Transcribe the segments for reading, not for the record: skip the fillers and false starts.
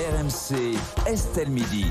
RMC, Estelle Midi.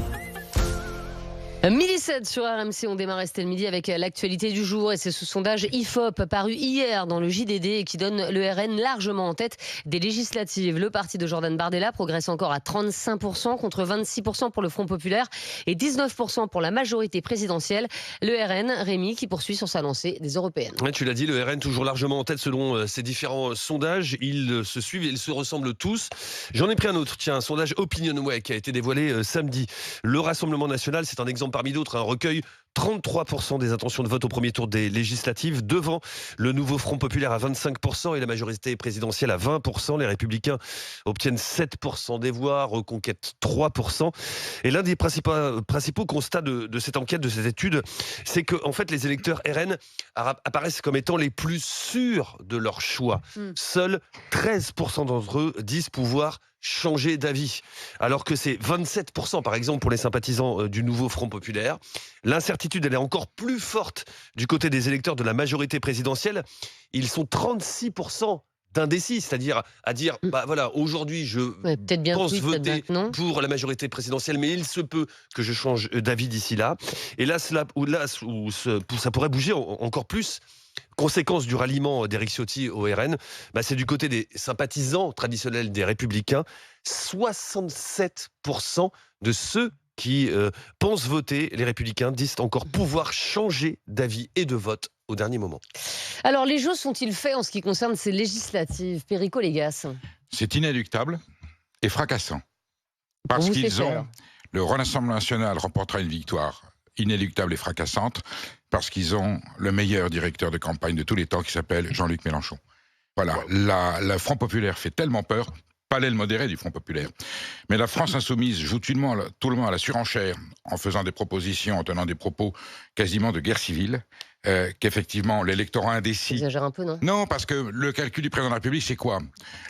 Midi 7 sur RMC, on démarre Estelle Midi avec l'actualité du jour et c'est ce sondage IFOP paru hier dans le JDD et qui donne le RN largement en tête des législatives. Le parti de Jordan Bardella progresse encore à 35% contre 26% pour le Front Populaire et 19% pour la majorité présidentielle. Le RN, Rémi, qui poursuit sur sa lancée des européennes. Ouais, tu l'as dit, le RN toujours largement en tête selon ces différents sondages. Ils se suivent et ils se ressemblent tous. J'en ai pris un autre, tiens, un sondage Opinionway qui a été dévoilé samedi. Le Rassemblement National, c'est un exemple parmi d'autres, un recueil 33% des intentions de vote au premier tour des législatives, devant le nouveau Front Populaire à 25% et la majorité présidentielle à 20%. Les Républicains obtiennent 7% des voix, Reconquête 3%. Et l'un des principaux constats de cette enquête, de cette étude, c'est que en fait, les électeurs RN apparaissent comme étant les plus sûrs de leur choix. Seuls 13% d'entre eux disent pouvoir changer d'avis, alors que c'est 27% par exemple pour les sympathisants du nouveau Front Populaire. L'incertitude, elle est encore plus forte du côté des électeurs de la majorité présidentielle. Ils sont 36% d'indécis, c'est-à-dire à dire, bah voilà, aujourd'hui je pense voter pour la majorité présidentielle, mais il se peut que je change d'avis d'ici là. Et là, ça pourrait bouger encore plus. Conséquence du ralliement d'Éric Ciotti au RN, c'est du côté des sympathisants traditionnels des Républicains. 67% de ceux qui pensent voter les Républicains disent encore pouvoir changer d'avis et de vote au dernier moment. Alors, les jeux sont-ils faits en ce qui concerne ces législatives? Perico Légas. C'est inéluctable et fracassant. Parce le Rassemblement National remportera une victoire inéluctable et fracassante, parce qu'ils ont le meilleur directeur de campagne de tous les temps qui s'appelle Jean-Luc Mélenchon. Voilà, le Front Populaire fait tellement peur, pas l'aile modérée du Front Populaire. Mais la France Insoumise joue tout le monde à la surenchère en faisant des propositions, en tenant des propos quasiment de guerre civile, qu'effectivement l'électorat indécis... Exagère un peu, non? Non, parce que le calcul du président de la République, c'est quoi?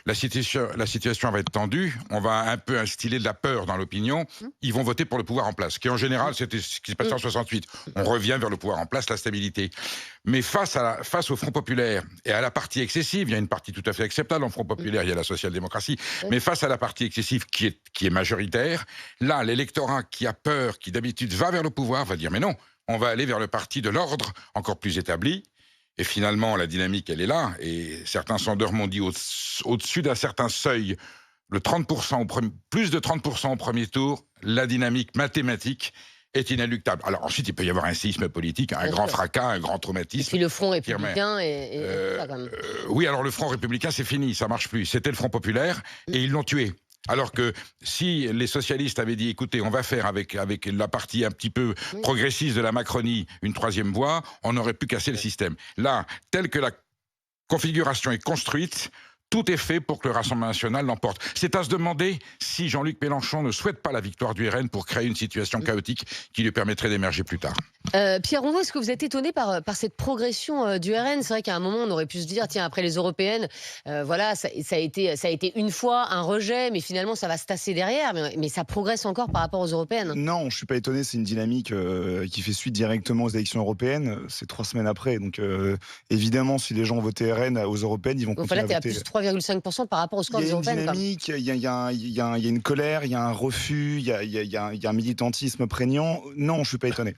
La situation va être tendue, on va un peu instiller de la peur dans l'opinion, ils vont voter pour le pouvoir en place, qui en général, c'était ce qui s'est passé en 68. On revient vers le pouvoir en place, la stabilité. Mais face au Front Populaire et à la partie excessive, il y a une partie tout à fait acceptable en Front Populaire, il y a la social-démocratie, mais face à la partie excessive qui est majoritaire, là, l'électorat qui a peur, qui d'habitude va vers le pouvoir, va dire mais non, on va aller vers le parti de l'ordre encore plus établi. Et finalement, la dynamique, elle est là. Et certains sondeurs m'ont dit au-dessus d'un certain seuil, plus de 30% au premier tour, la dynamique mathématique est inéluctable. Alors ensuite, il peut y avoir un séisme politique, un grand fracas, un grand traumatisme. Et puis le Front républicain oui, alors le Front républicain, c'est fini, ça marche plus. C'était le Front populaire et ils l'ont tué. Alors que si les socialistes avaient dit, écoutez, on va faire avec la partie un petit peu progressiste de la Macronie une troisième voie, on aurait pu casser le système. Là, telle que la configuration est construite, tout est fait pour que le Rassemblement National l'emporte. C'est à se demander si Jean-Luc Mélenchon ne souhaite pas la victoire du RN pour créer une situation chaotique qui lui permettrait d'émerger plus tard. Pierre Rondeau, est-ce que vous êtes étonné par cette progression du RN? C'est vrai qu'à un moment, on aurait pu se dire, tiens, après les européennes, voilà, ça a été une fois un rejet, mais finalement, ça va se tasser derrière. Mais ça progresse encore par rapport aux européennes. Non, je ne suis pas étonné. C'est une dynamique qui fait suite directement aux élections européennes. C'est 3 semaines après. Donc, évidemment, si les gens ont voté RN aux européennes, ils vont continuer à voter. Donc là, tu es à plus 3,5% par rapport au score des européennes. Il y a une dynamique, il y a une colère, il y a un refus, il y a un militantisme prégnant. Non, je ne suis pas étonné.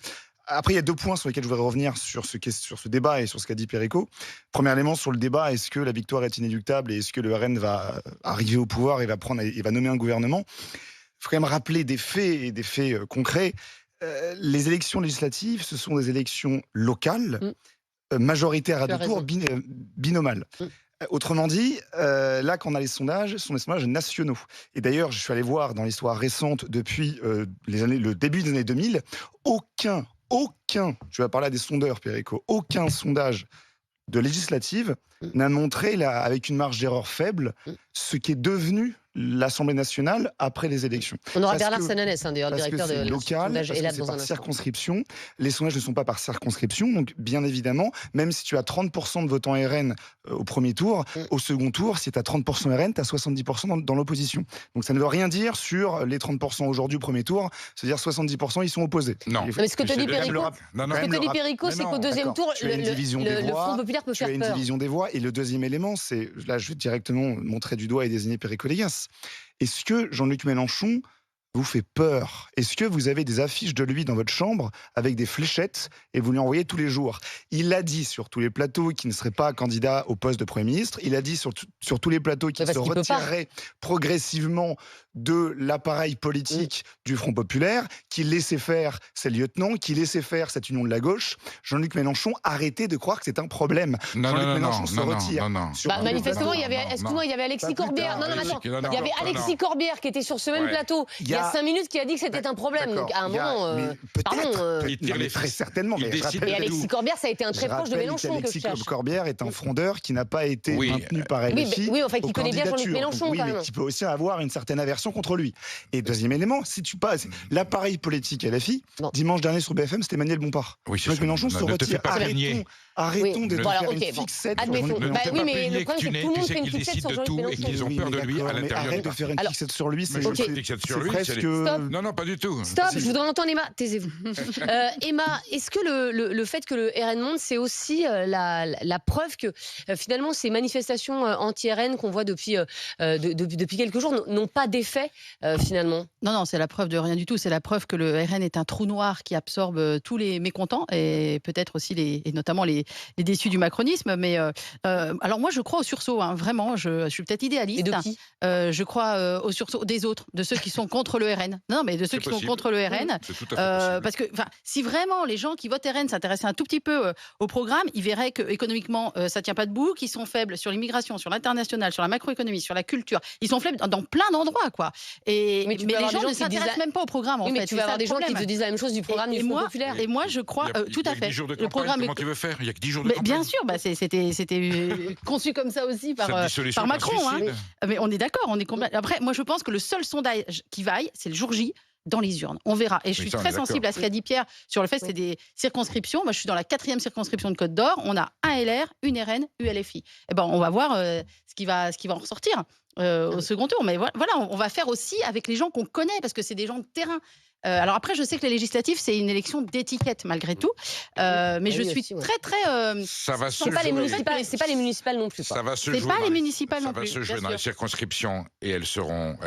Après, il y a 2 points sur lesquels je voudrais revenir sur ce débat et sur ce qu'a dit Perico. Premier élément sur le débat, est-ce que la victoire est inéluctable et est-ce que le RN va arriver au pouvoir et va nommer un gouvernement? Il faut quand même rappeler des faits et des faits concrets. Les élections législatives, ce sont des élections locales, majoritaires à 2 tours, binomales. Autrement dit, là, quand on a les sondages, ce sont des sondages nationaux. Et d'ailleurs, je suis allé voir dans l'histoire récente, depuis le début des années 2000, aucun, je vais parler à des sondeurs, Perico, aucun sondage de législative n'a montré, avec une marge d'erreur faible, ce qui est devenu l'Assemblée nationale après les élections. On aura Bernard Sananès, d'ailleurs, le directeur de local, sondage, est là c'est dans par un instant. circonscription. Les sondages ne sont pas par circonscription, donc bien évidemment, même si tu as 30% de votants RN au premier tour, au second tour, si tu as 30% RN, tu as 70% dans l'opposition. Donc ça ne veut rien dire sur les 30% aujourd'hui au premier tour, c'est-à-dire 70% ils sont opposés. Non. Mais ce que te dit Perico, c'est qu'au deuxième tour, le Front populaire peut faire peur. Tu as une division des voix, et le deuxième élément, c'est, là je vais directement montrer du doigt et désigner Perico Légas, place. Est-ce que Jean-Luc Mélenchon vous fait peur? Est-ce que vous avez des affiches de lui dans votre chambre avec des fléchettes et vous lui envoyez tous les jours? Il a dit sur tous les plateaux qu'il ne serait pas candidat au poste de Premier ministre. Il a dit sur tous les plateaux qu'il se retirerait progressivement de l'appareil politique du Front Populaire, qu'il laissait faire ses lieutenants, qu'il laissait faire cette union de la gauche. Jean-Luc Mélenchon, arrêtez de croire que c'est un problème. Jean-Luc Mélenchon se retire. Manifestement, il y avait Alexis Corbière. Il y avait Alexis Corbière qui était sur ce même plateau il y a 5 minutes qui a dit que c'était un problème. Donc à un moment, peut-être, très certainement. Et Alexis Corbière, ça a été un très proche de Mélenchon. Alexis Corbière est un frondeur qui n'a pas été maintenu par LFI. Oui, en fait, qui connaît bien Jean-Luc Mélenchon. Oui, mais qui peut aussi avoir une certaine aversion contre lui. Et deuxième élément, si tu passes l'appareil politique LFI, dimanche dernier sur BFM, c'était Emmanuel Bompard. Jean-Luc Mélenchon se retire. Arrêtons de faire une fixette sur Jean-Luc Mélenchon. Oui, mais le problème, c'est que tout le monde fait une fixette sur Jean-Luc Mélenchon. Et qu'ils ont peur de lui à l'intérieur. Arrête de faire une fixette sur lui, c'est presque... Non, non, pas du tout. Stop, je voudrais entendre Emma. Taisez-vous. Emma, est-ce que le fait que le RN monte, c'est aussi la preuve que finalement ces manifestations anti-RN qu'on voit depuis quelques jours n'ont pas d'effet finalement? Non, c'est la preuve de rien du tout. C'est la preuve que le RN est un trou noir qui absorbe tous les mécontents et peut-être aussi et notamment les déçus du macronisme. Mais alors moi, je crois au sursaut. Hein, vraiment, je suis peut-être idéaliste. Et de qui je crois au sursaut des autres, de ceux qui sont contre le RN. Non, mais de ceux qui sont contre le RN. Parce que si vraiment les gens qui votent RN s'intéressaient un tout petit peu au programme, ils verraient que économiquement ça tient pas debout, qu'ils sont faibles sur l'immigration, sur l'international, sur la macroéconomie, sur la culture. Ils sont faibles dans plein d'endroits, quoi. Mais les gens ne s'intéressent même pas au programme. Oui, mais tu vas avoir des gens qui te disent la même chose du programme du Front Populaire. Et moi, je crois tout à fait. Le programme. Comment tu veux faire? Il y a que 10 jours de campagne. Bien sûr, c'était conçu comme ça aussi par Macron. Mais on est d'accord. Après, moi, je pense que le seul sondage qui vaille, c'est le jour J. Dans les urnes. On verra. Et je suis très sensible à ce qu'a dit Pierre sur le fait que c'est des circonscriptions. Moi, je suis dans la 4e circonscription de Côte d'Or. On a un LR, une RN, ULFI. Eh ben, on va voir ce qui va en ressortir au second tour. Mais voilà, on va faire aussi avec les gens qu'on connaît, parce que c'est des gens de terrain. Alors après, je sais que les législatives, c'est une élection d'étiquette malgré tout, mais je suis très. Ça va se jouer. C'est pas les municipales non plus. Ça va se jouer. C'est pas les municipales non plus. Ça va se jouer dans les circonscriptions et elles seront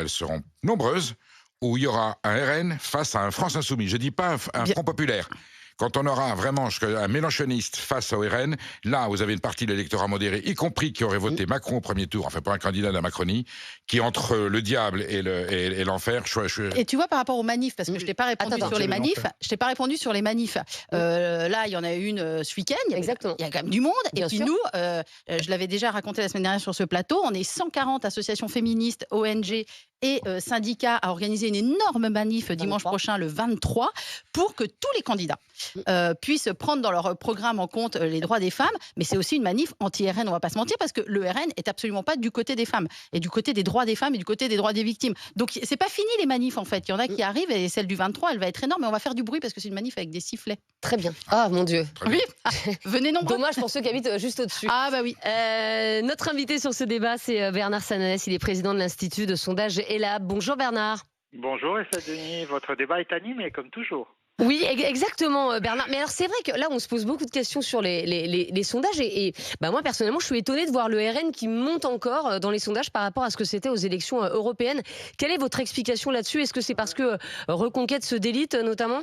nombreuses, où il y aura un RN face à un France Insoumis. Je ne dis pas un Front Populaire. Quand on aura vraiment un mélenchoniste face au RN, là, vous avez une partie de l'électorat modéré, y compris qui aurait voté Macron au premier tour, enfin pas un candidat de la Macronie, qui entre le diable et l'enfer. Et tu vois, par rapport aux manifs, parce que je t'ai pas répondu sur les manifs. Je t'ai pas répondu sur les manifs. Là, il y en a une ce week-end. Exactement. Il y a quand même du monde. Bien et puis sûr. nous, je l'avais déjà raconté la semaine dernière sur ce plateau, on est 140 associations féministes, ONG et syndicats à organiser une énorme manif dimanche prochain, le 23, pour que tous les candidats puissent prendre dans leur programme en compte les droits des femmes. Mais c'est aussi une manif anti-RN, on va pas se mentir, parce que le RN est absolument pas du côté des femmes, et du côté des droits des femmes et du côté des droits des victimes. Donc c'est pas fini les manifs en fait. Il y en a qui arrivent, et celle du 23, elle va être énorme, et on va faire du bruit parce que c'est une manif avec des sifflets. Très bien. Ah mon Dieu. Oui. Venez nombreux. Dommage pour ceux qui habitent juste au-dessus. Ah bah oui. Notre invité sur ce débat, c'est Bernard Sananès. Il est président de l'Institut de sondage ELAB. Bonjour Bernard. Bonjour Estelle Denis, votre débat est animé comme toujours. Oui, exactement Bernard. Mais alors c'est vrai que là on se pose beaucoup de questions sur les sondages et moi personnellement je suis étonnée de voir le RN qui monte encore dans les sondages par rapport à ce que c'était aux élections européennes. Quelle est votre explication là-dessus? Est-ce que c'est parce que Reconquête se délite notamment?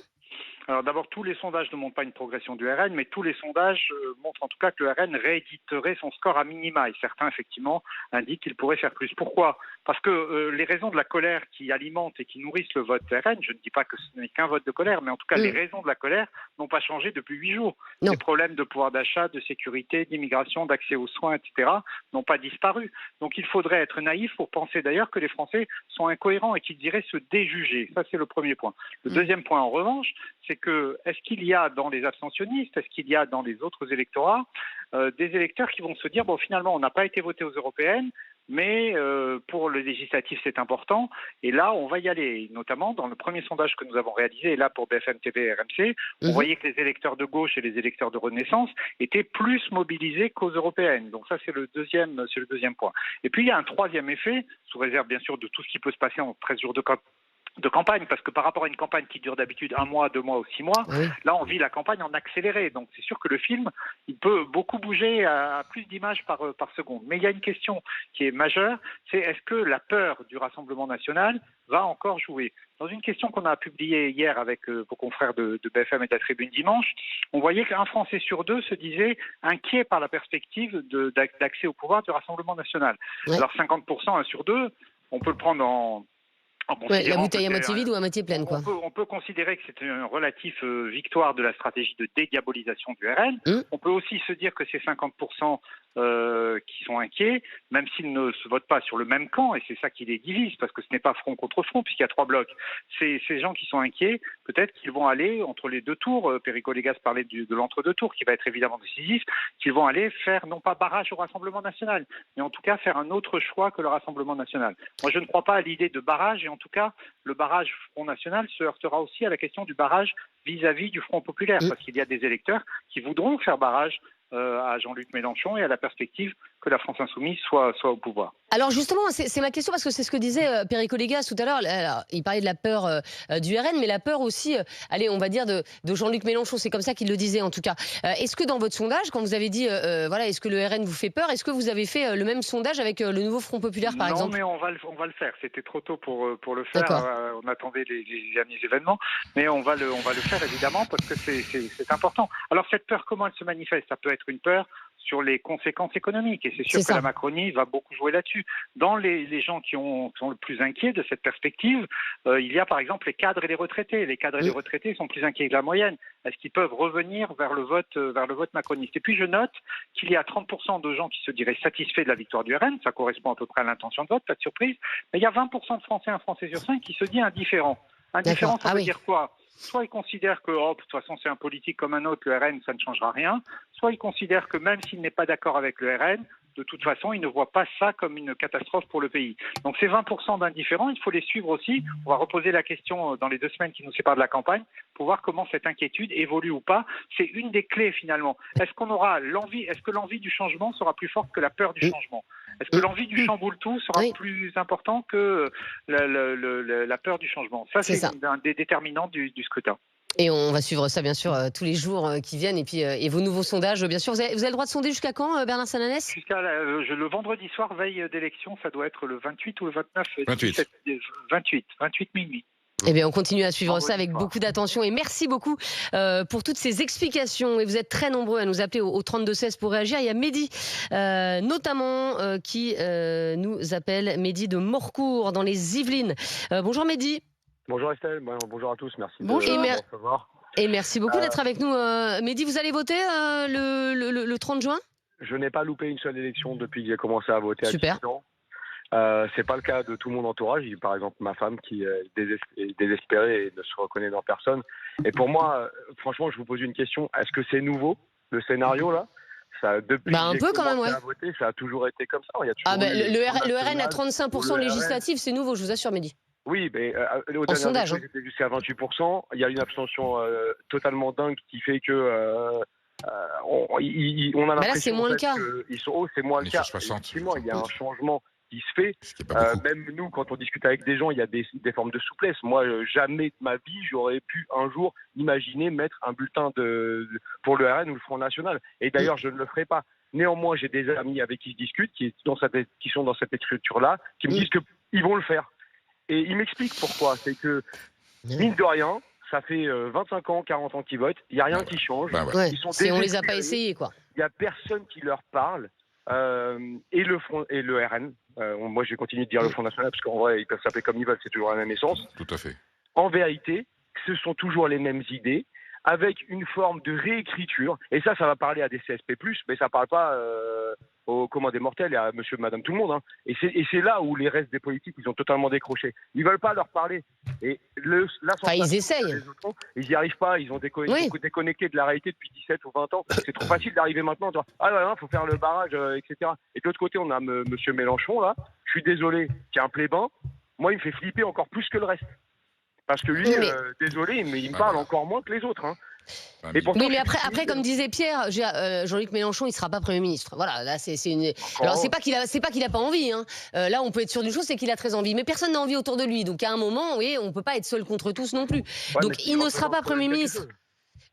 Alors d'abord, tous les sondages ne montrent pas une progression du RN, mais tous les sondages montrent en tout cas que le RN rééditerait son score à minima. Et certains, effectivement, indiquent qu'il pourrait faire plus. Pourquoi? Parce que les raisons de la colère qui alimentent et qui nourrissent le vote RN, je ne dis pas que ce n'est qu'un vote de colère, mais en tout cas, les raisons de la colère n'ont pas changé depuis 8 jours. Non. Les problèmes de pouvoir d'achat, de sécurité, d'immigration, d'accès aux soins, etc. n'ont pas disparu. Donc il faudrait être naïf pour penser d'ailleurs que les Français sont incohérents et qu'ils iraient se déjuger. Ça, c'est le premier point. Le deuxième point, en revanche, c'est que est-ce qu'il y a dans les abstentionnistes, est-ce qu'il y a dans les autres électorats des électeurs qui vont se dire bon finalement on n'a pas été voté aux européennes, mais pour le législatif c'est important et là on va y aller. Notamment dans le premier sondage que nous avons réalisé, et là pour BFM TV et RMC, on voyait que les électeurs de gauche et les électeurs de Renaissance étaient plus mobilisés qu'aux européennes. Donc ça c'est le deuxième point. Et puis il y a un troisième effet, sous réserve bien sûr de tout ce qui peut se passer en 13 jours de de campagne, parce que par rapport à une campagne qui dure d'habitude 1 mois, 2 mois ou 6 mois, oui. Là on vit la campagne en accéléré, donc c'est sûr que le film, il peut beaucoup bouger à plus d'images par seconde. Mais il y a une question qui est majeure, c'est est-ce que la peur du Rassemblement national va encore jouer? Dans une question qu'on a publiée hier avec vos confrères de BFM et de la Tribune dimanche, on voyait qu'un Français sur 2 se disait inquiet par la perspective d'accès au pouvoir du Rassemblement national. Oui. Alors 50%, 1 sur 2, on peut le prendre en la bouteille à moitié vide ou à moitié pleine, quoi. On peut considérer que c'est une relative victoire de la stratégie de dédiabolisation du RN. On peut aussi se dire que ces 50% qui sont inquiets, même s'ils ne se votent pas sur le même camp, et c'est ça qui les divise, parce que ce n'est pas front contre front, puisqu'il y a 3 blocs. Ces gens qui sont inquiets, peut-être qu'ils vont aller entre les 2 tours, Perico Légas parlait de l'entre-deux tours, qui va être évidemment décisif, qu'ils vont aller faire, non pas barrage au Rassemblement national, mais en tout cas faire un autre choix que le Rassemblement national. Moi, je ne crois pas à l'idée de barrage, et en tout cas, le barrage Front National se heurtera aussi à la question du barrage vis-à-vis du Front Populaire, parce qu'il y a des électeurs qui voudront faire barrage à Jean-Luc Mélenchon et à la perspective que la France Insoumise soit au pouvoir. Alors justement, c'est ma question, parce que c'est ce que disait Perico Légas tout à l'heure. Il parlait de la peur du RN, mais la peur aussi, allez, on va dire de Jean-Luc Mélenchon. C'est comme ça qu'il le disait en tout cas. Est-ce que dans votre sondage, quand vous avez dit, voilà, est-ce que le RN vous fait peur, est-ce que vous avez fait le même sondage avec le nouveau Front Populaire, par exemple? Non, mais on va le faire. C'était trop tôt pour le faire. On attendait les derniers événements, mais on va le faire évidemment, parce que c'est important. Alors cette peur, comment elle se manifeste? Ça peut être une peur sur les conséquences économiques. Et c'est sûr que la Macronie va beaucoup jouer là-dessus. Dans les gens qui sont le plus inquiets de cette perspective, il y a par exemple les cadres et les retraités. Les cadres et les retraités sont plus inquiets que la moyenne. Est-ce qu'ils peuvent revenir vers le vote macroniste? Et puis je note qu'il y a 30% de gens qui se diraient satisfaits de la victoire du RN. Ça correspond à peu près à l'intention de vote, pas de surprise. Mais il y a 20% de Français, un Français sur 5, qui se dit indifférent. Indifférent, ça veut dire quoi? Soit ils considèrent que, de toute façon, c'est un politique comme un autre, le RN, ça ne changera rien. Soit ils considèrent que même s'il n'est pas d'accord avec le RN, de toute façon, ils ne voient pas ça comme une catastrophe pour le pays. Donc ces 20% d'indifférents, il faut les suivre aussi. On va reposer la question dans les 2 semaines qui nous séparent de la campagne pour voir comment cette inquiétude évolue ou pas. C'est une des clés finalement. Est-ce que l'envie du changement sera plus forte que la peur du changement? Est-ce que l'envie du chamboule-tout sera plus important que la peur du changement? Ça, c'est un des déterminants du scrutin. Et on va suivre ça, bien sûr, tous les jours qui viennent. Et puis, et vos nouveaux sondages, bien sûr. Vous avez le droit de sonder jusqu'à quand, Bernard Sananès? Jusqu'à le vendredi soir, veille d'élection, ça doit être le 28 ou le 29 28 minuit. Eh bien, on continue à suivre ça avec beaucoup d'attention, et merci beaucoup pour toutes ces explications. Et vous êtes très nombreux à nous appeler au 32-16 pour réagir. Il y a Mehdi, notamment, qui nous appelle, Mehdi de Morcourt, dans les Yvelines. Bonjour Mehdi. Bonjour Estelle, bonjour à tous, merci bonjour. de me recevoir. Et merci beaucoup d'être avec nous. Mehdi, vous allez voter le 30 juin? Je n'ai pas loupé une seule élection depuis que j'ai commencé à voter à 18 ans. C'est pas le cas de tout mon entourage. Il y a par exemple ma femme qui est désespérée et ne se reconnaît dans personne. Et pour moi, franchement, je vous pose une question. Est-ce que c'est nouveau, le scénario là? Depuis que j'ai commencé à voter, ça a toujours été comme ça. Il y a toujours le RN à 35% législatif, c'est nouveau, je vous assure, Mehdi. Oui, mais au dernier sondage, c'était jusqu'à 28%. Il y a une abstention totalement dingue qui fait que on a l'impression là, c'est moins le cas. Ils sont hauts, c'est moins le cas. 60, effectivement, il y a un changement qui se fait. Même nous, quand on discute avec des gens, il y a des formes de souplesse. Moi, jamais de ma vie, j'aurais pu un jour imaginer mettre un bulletin pour le RN ou le Front National. Et d'ailleurs, je ne le ferai pas. Néanmoins, j'ai des amis avec qui je discute, qui sont dans cette écriture-là, qui me disent qu'ils vont le faire. Et ils m'expliquent pourquoi. C'est que, mine de rien, ça fait 25 ans, 40 ans qu'ils votent, il n'y a rien qui change. Ils sont on les a pas essayés, quoi. Il n'y a personne qui leur parle. Et le RN, moi je vais continuer de dire le Front National, parce qu'en vrai, ils peuvent s'appeler comme ils veulent, c'est toujours la même essence. Tout à fait. En vérité, ce sont toujours les mêmes idées, avec une forme de réécriture. Et ça va parler à des CSP+, mais ça ne parle pas aux communs des mortels et à monsieur, madame, tout le monde. Hein. Et c'est là où les restes des politiques, ils ont totalement décroché. Ils ne veulent pas leur parler. Et ils essayent. Ils n'y arrivent pas. Ils ont déconnecté de la réalité depuis 17 ou 20 ans. C'est trop facile d'arriver maintenant. Il faut faire le barrage, etc. Et de l'autre côté, on a monsieur Mélenchon, là. Je suis désolé, qui est un plébin. Moi, il me fait flipper encore plus que le reste. Parce que lui, désolé, mais il me parle encore moins que les autres. Hein. Et pourtant, Oui, mais après, comme disait Pierre, Jean-Luc Mélenchon, il sera pas Premier ministre. Voilà, là, c'est une. Alors, c'est pas qu'il a pas envie. Hein. Là, on peut être sûr d'une chose, c'est qu'il a très envie. Mais personne n'a envie autour de lui. Donc, à un moment, oui, on peut pas être seul contre tous non plus. Ouais, Donc, il ne sera pas Premier ministre.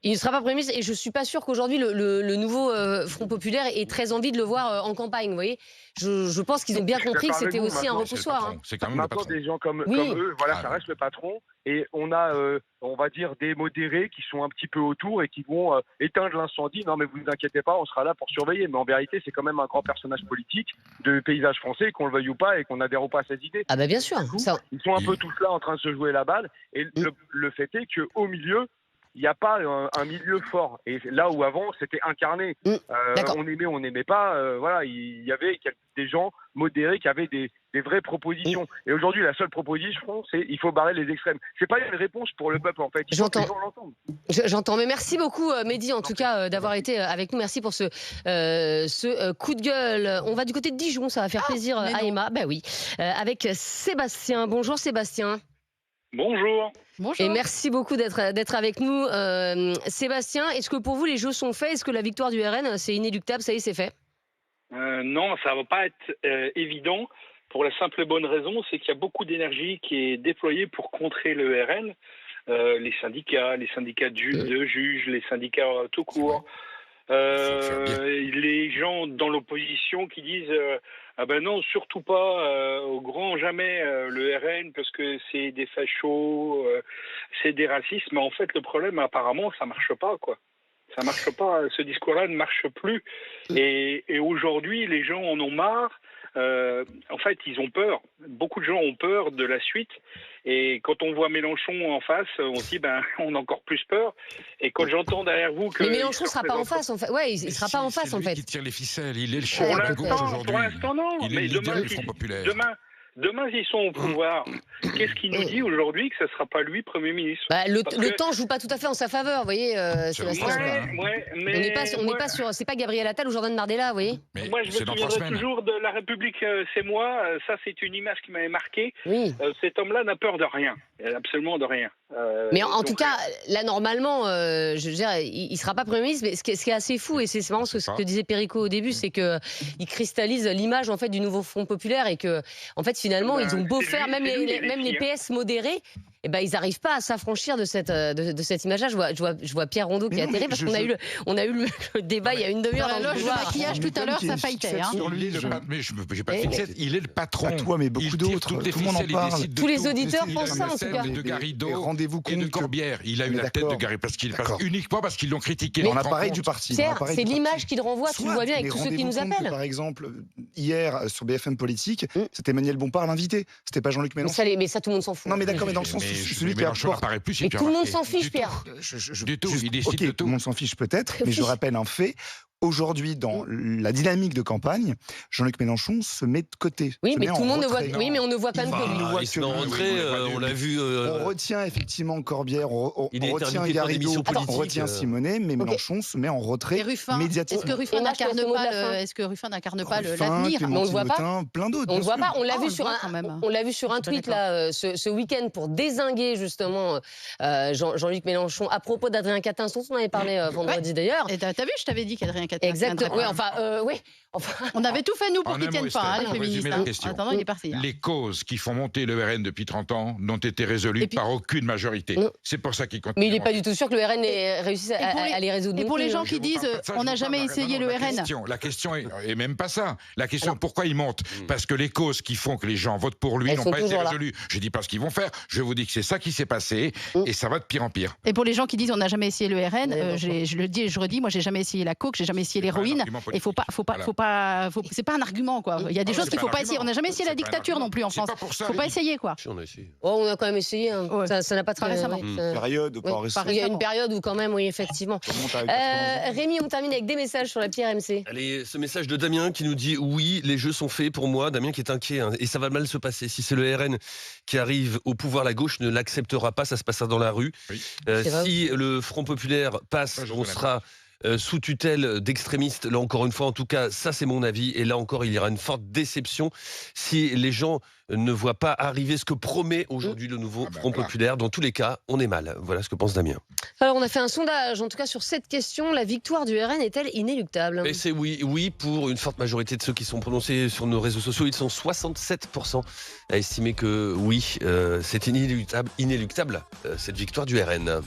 Il ne sera pas Premier ministre. Et je suis pas sûr qu'aujourd'hui, le nouveau Front Populaire ait très envie de le voir en campagne. Vous voyez, je pense qu'ils ont bien compris que c'était aussi un repoussoir. Hein. C'est quand même le maintenant, patron. des gens comme eux, voilà, ça reste le patron. Et on a, on va dire, des modérés qui sont un petit peu autour et qui vont éteindre l'incendie. Non, mais vous ne inquiétez pas, on sera là pour surveiller. Mais en vérité, c'est quand même un grand personnage politique de paysage français, qu'on le veuille ou pas, et qu'on n'adhère ou pas à ses idées. Ah bah bien sûr. Coup, ils sont un peu tous là en train de se jouer la balle. Et le fait est qu'au milieu, il n'y a pas un milieu fort. Et là où avant, c'était incarné. On aimait, on n'aimait pas. Voilà, il y avait des gens modérés qui avaient des vraies propositions. Et aujourd'hui, la seule proposition, c'est il faut barrer les extrêmes. C'est pas une réponse pour le peuple, en fait. Il faut que les gens l'entendent. J'entends. Mais merci beaucoup, Mehdi, en tout cas, d'avoir été avec nous. Merci pour ce coup de gueule. On va du côté de Dijon. Ça va faire plaisir à Emma. Ben oui. Avec Sébastien. Bonjour, Sébastien. Bonjour. Et merci beaucoup d'être avec nous. Sébastien, est-ce que pour vous les jeux sont faits? Est-ce que la victoire du RN, c'est inéluctable? Ça y est, c'est fait? Non, ça va pas être évident pour la simple et bonne raison, c'est qu'il y a beaucoup d'énergie qui est déployée pour contrer le RN. Les syndicats de juges, les syndicats tout court. Les gens dans l'opposition qui disent ah ben non, surtout pas au grand jamais le RN parce que c'est des fachos, c'est des racistes. Mais en fait, le problème, apparemment, ça marche pas, quoi. Ça marche pas. Ce discours-là ne marche plus. Et aujourd'hui, les gens en ont marre. En fait, ils ont peur. Beaucoup de gens ont peur de la suite. Et quand on voit Mélenchon en face, on se dit, ben, on a encore plus peur. Et quand j'entends derrière vous que... Mais Mélenchon ne sera pas en face, en fait. Ouais, il ne sera pas en face, en fait. Il tire les ficelles. Il est le chef pour de la gauche aujourd'hui. Pour l'instant, non. Il est le leader du Front Populaire. Demain, s'ils sont au pouvoir, qu'est-ce qui nous dit aujourd'hui que ce ne sera pas lui Premier ministre? Le temps ne joue pas tout à fait en sa faveur, vous voyez, Sébastien. Mais on n'est pas sur... C'est pas Gabriel Attal ou Jordan Bardella, vous voyez. Moi, je me souviendrai toujours de La République, c'est moi. Ça, c'est une image qui m'avait marqué. Oui. Cet homme-là n'a peur de rien. Absolument de rien. Mais en tout cas, là, normalement, je veux dire, il ne sera pas Premier ministre. Mais ce qui est assez fou, et c'est marrant ce que disait Perico au début, c'est qu'il cristallise l'image en fait, du nouveau Front Populaire et que, en fait, finalement, ils ont beau faire, même les PS modérés, eh ben, ils n'arrivent pas à s'affranchir de cette image-là. Je vois Pierre Rondeau qui est atterré parce qu'on a eu le débat il y a une demi-heure dans le couloir. Le maquillage tout à l'heure, ça faillitait. Mais je n'ai pas fixé. Il est le patron. Pas toi, mais beaucoup d'autres. Tout le monde en parle. Tous les auditeurs pensent ça, en tout cas. De Garrido rendez-vous et de Corbière. Il a eu la tête de Garrido uniquement parce qu'ils l'ont critiqué. Dans l'appareil du parti. C'est l'image qu'il renvoie, tu le vois bien avec tous ceux qui nous appellent. Par exemple, hier, sur BFM Politique, c'était Emmanuel Bompard l'invité. C'était pas Jean-Luc Mélenchon. Mais ça, tout le monde s'en fout. Non, mais d'accord, mais dans le sens celui qui apporte. Mais tout le monde s'en fiche, Pierre. Du tout, il décide de tout. Tout le monde s'en fiche peut-être, mais je rappelle un fait. Aujourd'hui, dans la dynamique de campagne, Jean-Luc Mélenchon se met de côté. Oui, mais tout le monde ne voit. Oui, mais on ne voit pas que lui. Il se met en retrait. On l'a vu. On retient effectivement Corbière, on retient Garrido, on retient Simonet, mais Mélenchon se met en retrait médiatiquement. Est-ce que Ruffin n'incarne pas l'avenir? On ne voit pas. Plein d'autres. On ne voit pas. On l'a vu sur un tweet là ce week-end pour dézinguer justement Jean-Luc Mélenchon à propos d'Adrien Quatennens. On en avait parlé vendredi d'ailleurs. Et t'as vu, je t'avais dit qu'Adrien Quatennens. Exactement. Oui, on avait tout fait nous pour qu'il tienne pas, les féministes. Attends, il est parti. Les causes qui font monter le RN depuis 30 ans n'ont été résolues par aucune majorité. C'est pour ça qu'il continue. Mais il n'est pas du tout sûr que le RN ait réussi à les résoudre. Et pour les gens qui disent on n'a jamais essayé le RN. La question est même pas ça. La question pourquoi il monte? Parce que les causes qui font que les gens votent pour lui n'ont pas été résolues. Je dis pas ce qu'ils vont faire. Je vous dis que c'est ça qui s'est passé et ça va de pire en pire. Et pour les gens qui disent on n'a jamais essayé le RN, je le dis et je redis, moi j'ai jamais essayé la coke, j'ai jamais essayé l'héroïne. Et c'est pas un argument quoi. Il y a des choses qu'il faut pas essayer. On n'a jamais essayé la dictature non plus en France. Faut pas essayer quoi. On a essayé. On a quand même essayé. Ça n'a pas très récemment. Il y a une période où quand même, oui effectivement. Rémi, on termine avec des messages sur l'appli RMC. Allez, ce message de Damien qui nous dit oui, les jeux sont faits pour moi. Damien qui est inquiet et ça va mal se passer. Si c'est le RN qui arrive au pouvoir, la gauche ne l'acceptera pas. Ça se passera dans la rue. Si le Front Populaire passe, on sera sous tutelle d'extrémistes. Là encore une fois, en tout cas, ça c'est mon avis. Et là encore, il y aura une forte déception si les gens ne voient pas arriver ce que promet aujourd'hui le nouveau Front Populaire. Dans tous les cas, on est mal. Voilà ce que pense Damien. Alors, on a fait un sondage, en tout cas sur cette question. La victoire du RN est-elle inéluctable ? Et c'est oui pour une forte majorité de ceux qui sont prononcés sur nos réseaux sociaux. Ils sont 67% à estimer que oui, c'est inéluctable, cette victoire du RN.